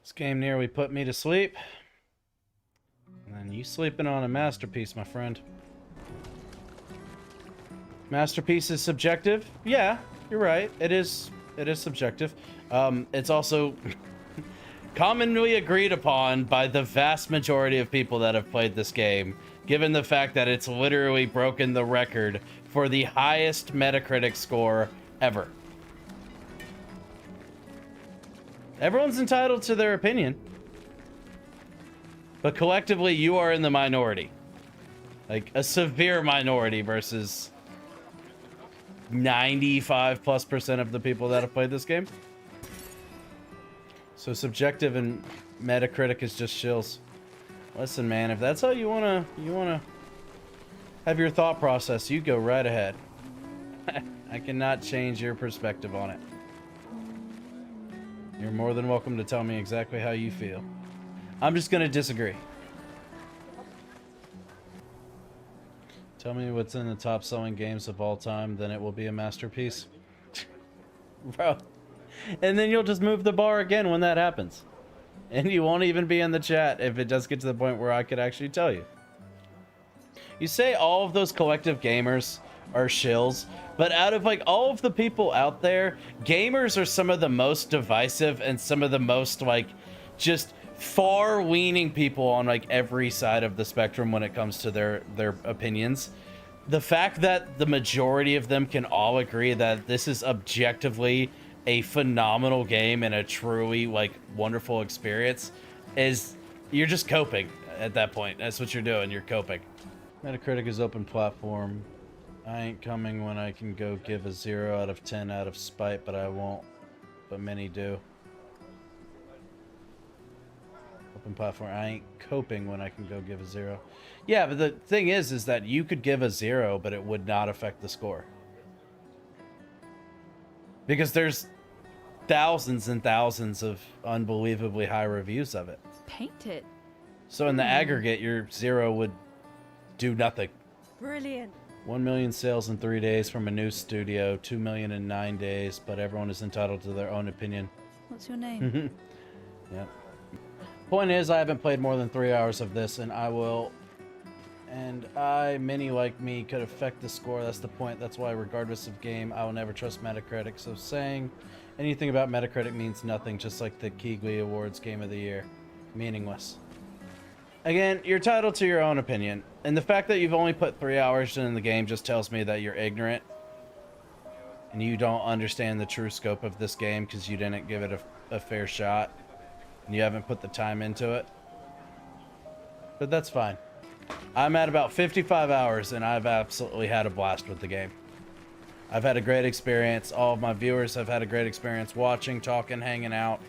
This game nearly put me to sleep. And then you sleeping on a masterpiece, my friend. Masterpiece is subjective. Yeah, you're right. It is subjective. It's also commonly agreed upon by the vast majority of people that have played this game, given the fact that it's literally broken the record for the highest Metacritic score ever. Everyone's entitled to their opinion, but collectively you are in the minority. Like a severe minority versus 95+% of the people that have played this game. So subjective and Metacritic is just shills. Listen, man, if that's how you wanna have your thought process, you go right ahead. I cannot change your perspective on it. You're more than welcome to tell me exactly how you feel. I'm just gonna disagree. Tell me what's in the top selling games of all time, then it will be a masterpiece. Bro. And then you'll just move the bar again when that happens. And you won't even be in the chat if it does get to the point where I could actually tell you. You say all of those collective gamers are shills, but out of like all of the people out there, gamers are some of the most divisive and some of the most like just far-leaning people on like every side of the spectrum when it comes to their opinions. The fact that the majority of them can all agree that this is objectively a phenomenal game and a truly like wonderful experience is, you're just coping at that point. That's what you're doing. You're coping. Metacritic is open platform. I ain't coming when I can go give a 0 out of 10 out of spite, but I won't. But many do. Open platform. I ain't coping when I can go give a 0. Yeah, but the thing is that you could give a 0, but it would not affect the score. Because there's thousands and thousands of unbelievably high reviews of it. Paint it. So in the aggregate, your 0 would do nothing. Brilliant. 1 million sales in 3 days from a new studio, 2 million in 9 days, but everyone is entitled to their own opinion. What's your name? Yep. Point is, I haven't played more than 3 hours of this, and I will. And many like me, could affect the score. That's the point. That's why, regardless of game, I will never trust Metacritic. So saying anything about Metacritic means nothing, just like the Keighley Awards Game of the Year. Meaningless. Again, you're entitled to your own opinion. And the fact that you've only put 3 hours in the game just tells me that you're ignorant. And you don't understand the true scope of this game because you didn't give it a fair shot. And you haven't put the time into it. But that's fine. I'm at about 55 hours and I've absolutely had a blast with the game. I've had a great experience. All of my viewers have had a great experience watching, talking, hanging out.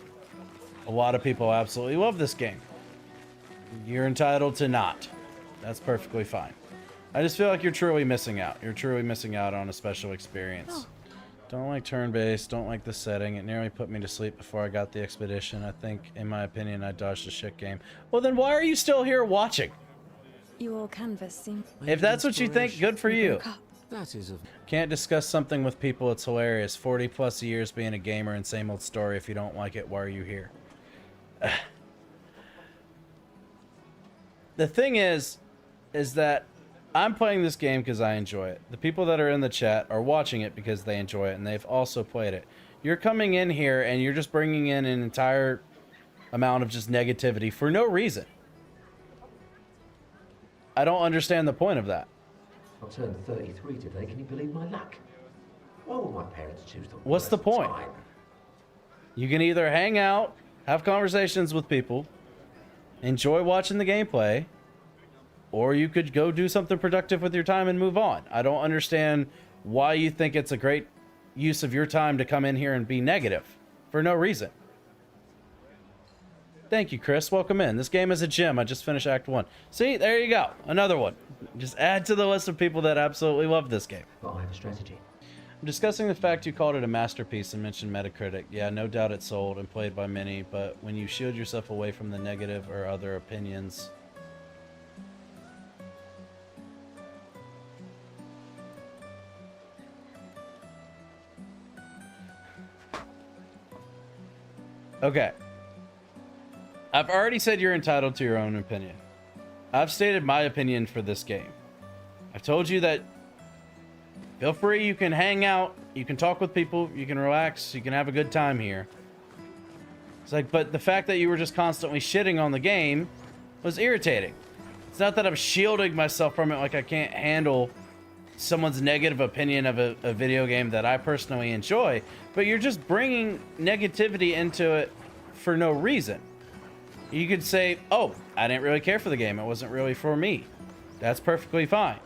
A lot of people absolutely love this game. You're entitled to not. That's perfectly fine. I just feel like you're truly missing out. You're truly missing out on a special experience. Don't like turn-based, don't like the setting. It nearly put me to sleep before I got the expedition. I think, in my opinion, I dodged a shit game. Well, then why are you still here watching? Your canvas seems... If that's what you think, good for you. That is a... Can't discuss something with people, it's hilarious. 40 plus years being a gamer and same old story. If you don't like it, why are you here? The thing is that I'm playing this game because I enjoy it. The people that are in the chat are watching it because they enjoy it, and they've also played it. You're coming in here and you're just bringing in an entire amount of just negativity for no reason. I don't understand the point of that. I'll turn 33 today. Can you believe my luck? Why would my parents choose the What's the worst point? time? You can either hang out, have conversations with people, enjoy watching the gameplay, or you could go do something productive with your time and move on. I don't understand why you think it's a great use of your time to come in here and be negative for no reason. Thank you, Chris. Welcome in. This game is a gem. I just finished Act 1. See, there you go. Another one. Just add to the list of people that absolutely love this game. But I have a strategy. I'm discussing the fact you called it a masterpiece and mentioned Metacritic. Yeah, no doubt it's sold and played by many, but when you shield yourself away from the negative or other opinions... Okay. I've already said you're entitled to your own opinion. I've stated my opinion for this game. I've told you that feel free, you can hang out, you can talk with people, you can relax, you can have a good time here. It's like, but the fact that you were just constantly shitting on the game was irritating. It's not that I'm shielding myself from it like I can't handle someone's negative opinion of a video game that I personally enjoy, but you're just bringing negativity into it for no reason. You could say, oh, I didn't really care for the game. It wasn't really for me. That's perfectly fine.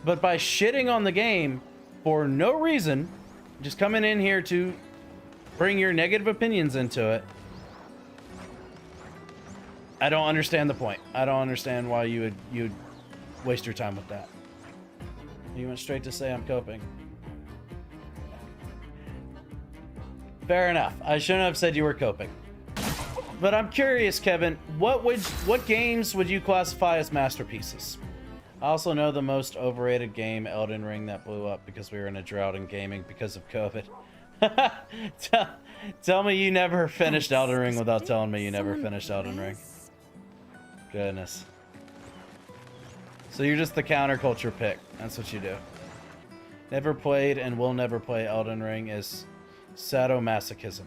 But by shitting on the game for no reason, just coming in here to bring your negative opinions into it, I don't understand the point. I don't understand why you would waste your time with that. You went straight to say I'm coping. Fair enough. I shouldn't have said you were coping. But I'm curious, Kevin, what games would you classify as masterpieces? I also know the most overrated game, Elden Ring, that blew up because we were in a drought in gaming because of COVID. Tell me you never finished Elden Ring without telling me you never finished Elden Ring. Goodness. So you're just the counterculture pick. That's what you do. Never played and will never play Elden Ring is sadomasochism.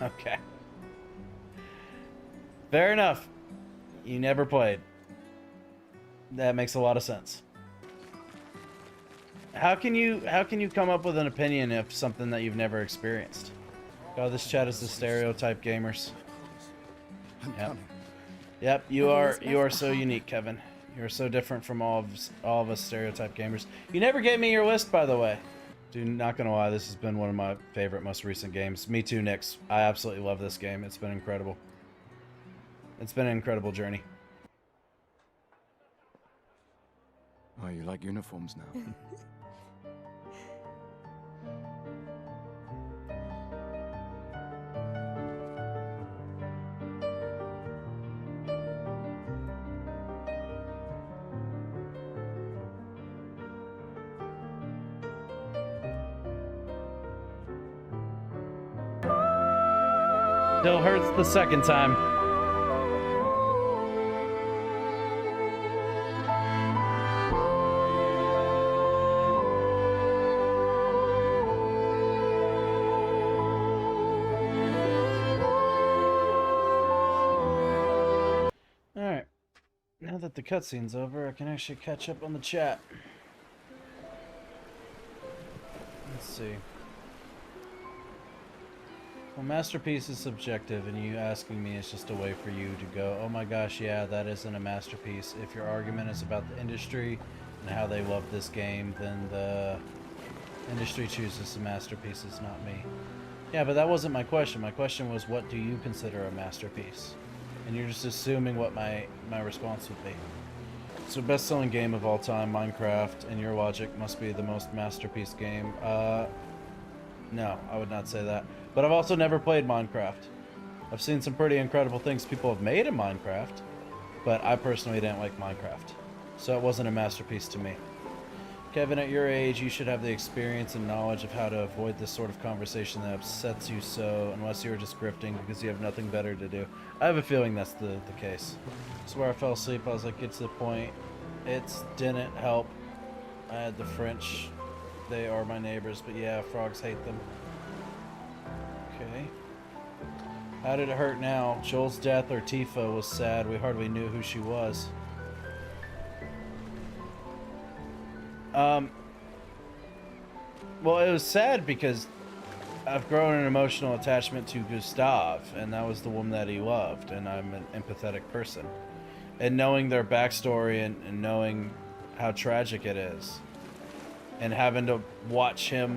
Okay. Fair enough. You never played. That makes a lot of sense. How can you come up with an opinion of something that you've never experienced? God, this chat is the stereotype gamers. Yep. Yep, you are so unique, Kevin. You're so different from all of us stereotype gamers. You never gave me your list, by the way. Dude, not gonna lie, this has been one of my favorite, most recent games. Me too, Nix. I absolutely love this game. It's been incredible. It's been an incredible journey. Oh, you like uniforms now? Still hurts the second time. Alright. Now that the cutscene's over, I can actually catch up on the chat. Let's see. Well, masterpiece is subjective, and you asking me is just a way for you to go, oh my gosh, yeah, that isn't a masterpiece. If your argument is about the industry and how they love this game, then the industry chooses the masterpieces, not me. Yeah, but that wasn't my question. My question was, what do you consider a masterpiece? And you're just assuming what my response would be. So best-selling game of all time, Minecraft, and your logic must be the most masterpiece game. No, I would not say that. But I've also never played Minecraft. I've seen some pretty incredible things people have made in Minecraft, but I personally didn't like Minecraft. So it wasn't a masterpiece to me. Kevin, at your age, you should have the experience and knowledge of how to avoid this sort of conversation that upsets you so, unless you're just grifting because you have nothing better to do. I have a feeling that's the case. I swear I fell asleep. I was like, get to the point. It didn't help. I had the French. They are my neighbors, but yeah, frogs hate them. Okay. How did it hurt now? Joel's death or Tifa was sad. We hardly knew who she was. Well, it was sad because I've grown an emotional attachment to Gustav, and that was the woman that he loved, and I'm an empathetic person. And knowing their backstory and knowing how tragic it is, and having to watch the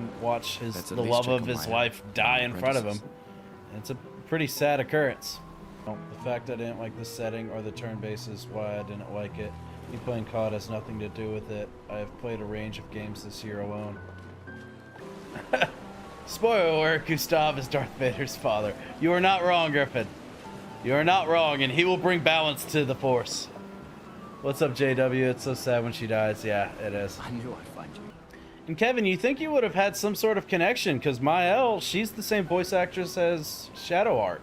love of his life die in front of him, it's a pretty sad occurrence. The fact I didn't like the setting or the turn-based is why I didn't like it. Me playing COD has nothing to do with it. I have played a range of games this year alone. Spoiler alert, Gustav is Darth Vader's father. You are not wrong, Griffin. You are not wrong, and he will bring balance to the Force. What's up, JW? It's so sad when she dies. Yeah, it is. I knew I'd find you. And Kevin, you think you would have had some sort of connection, because Mael, she's the same voice actress as Shadow Art.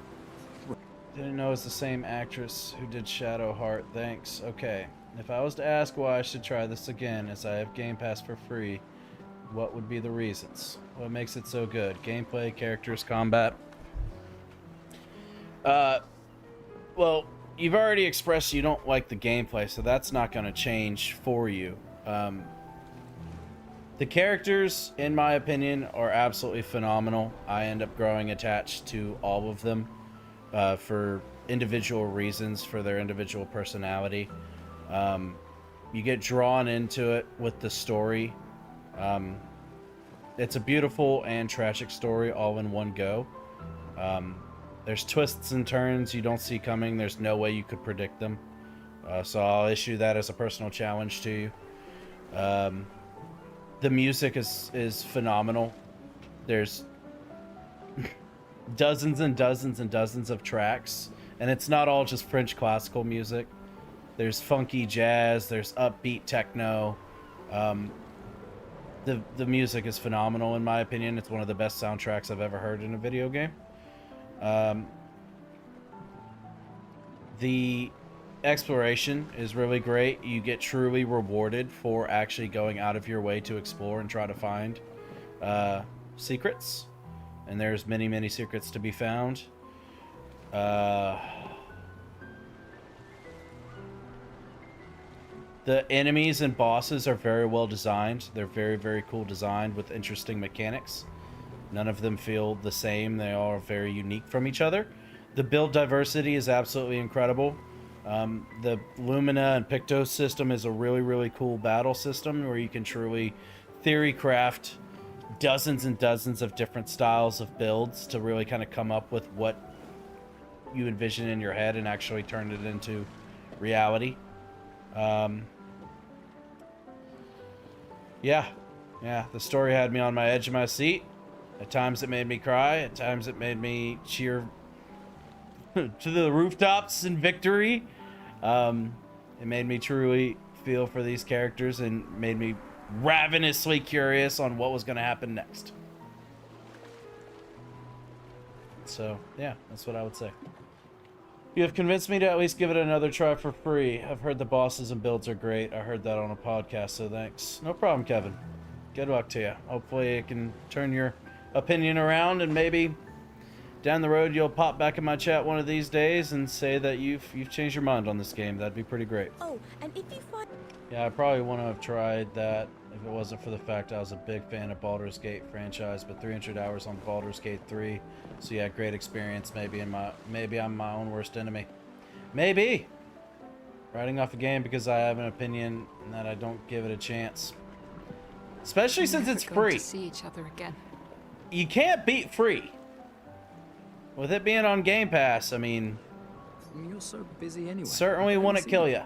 Didn't know it's the same actress who did Shadowheart. Thanks. Okay. If I was to ask why I should try this again, as I have Game Pass for free, what would be the reasons? What makes it so good? Gameplay, characters, combat? Well, you've already expressed you don't like the gameplay, so that's not going to change for you. The characters, in my opinion, are absolutely phenomenal. I end up growing attached to all of them for individual reasons, for their individual personality. You get drawn into it with the story. It's a beautiful and tragic story all in one go. There's twists and turns you don't see coming. There's no way you could predict them. So I'll issue that as a personal challenge to you. The music is phenomenal. There's dozens and dozens and dozens of tracks, and it's not all just French classical music. There's funky jazz, there's upbeat techno. The music is phenomenal in my opinion. It's one of the best soundtracks I've ever heard in a video game. The exploration is really great. You get truly rewarded for actually going out of your way to explore and try to find secrets. And there's many, many secrets to be found. The enemies and bosses are very well designed. They're very, very cool designed with interesting mechanics. None of them feel the same. They all are very unique from each other. The build diversity is absolutely incredible. The Lumina and Pictos system is a really, really cool battle system where you can truly theory craft dozens and dozens of different styles of builds to really kind of come up with what you envision in your head and actually turn it into reality. Yeah, the story had me on my edge of my seat. At times it made me cry. At times it made me cheer to the rooftops in victory. It made me truly feel for these characters and made me ravenously curious on what was going to happen next. So, yeah, that's what I would say. You have convinced me to at least give it another try for free. I've heard the bosses and builds are great. I heard that on a podcast, so thanks. No problem, Kevin. Good luck to you. Hopefully it can turn your opinion around, and maybe down the road you'll pop back in my chat one of these days and say that you've changed your mind on this game. That'd be pretty great. Oh, and if you find... Yeah, I probably wouldn't have tried that if it wasn't for the fact I was a big fan of Baldur's Gate franchise, but 300 hours on Baldur's Gate 3. So yeah, great experience. Maybe I'm my own worst enemy. Maybe. Writing off a game because I have an opinion and that I don't give it a chance. Especially since it's free. To see each other again. You can't beat free. With it being on Game Pass, I mean, You're so busy anyway. certainly wouldn't kill you.